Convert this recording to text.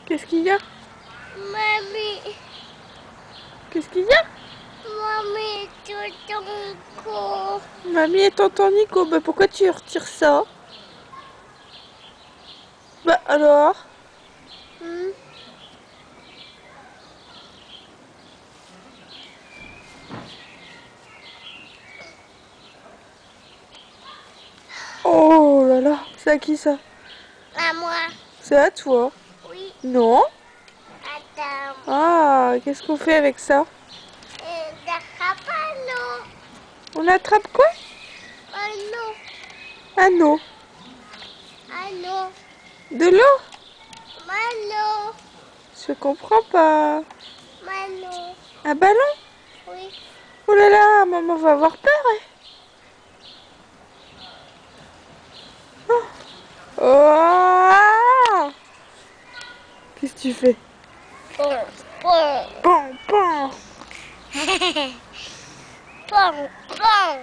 Qu'est-ce qu'il y a? Mamie, Qu'est-ce qu'il y a? mamie, tonton Nico. Mamie et tonton Nico, bah pourquoi tu retires ça? Bah alors? Hmm? Oh là là, c'est à qui ça? À moi. C'est à toi? Oui, Non? attends. Ah, qu'est-ce qu'on fait avec ça? D'attrape un eau. On attrape quoi? Un eau. Un eau. Un eau. De l'eau? Malo. Je comprends pas. Malo. Un ballon? Oui. Oh là là, maman va avoir peur. Hein. Oh. Oh. Qu'est-ce que tu fais? Bon, bon. Bon, bon. Bon, bon.